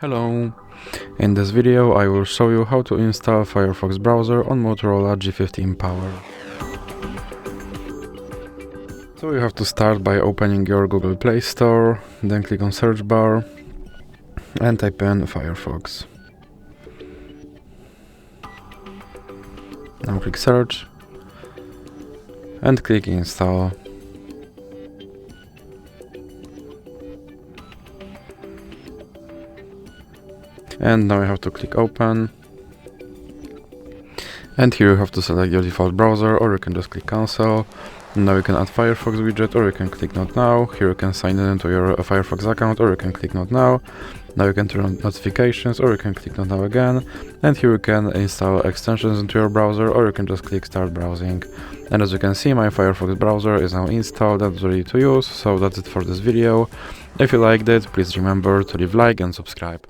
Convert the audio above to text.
Hello! In this video I will show you how to install Firefox browser on Motorola G15 Power. So you have to start by opening your Google Play Store, then click on search bar and type in Firefox. Now click search and click install. And now you have to click open, and here you have to select your default browser, or you can just click cancel. Now you can add Firefox widget, or you can click not now. Here you can sign in into your Firefox account, or you can click not now. Now you can turn on notifications, or you can click not now again. And here you can install extensions into your browser, or you can just click start browsing. And as you can see, my Firefox browser is now installed and ready to use. So that's it for this video. If you liked it, please remember to leave a like and subscribe.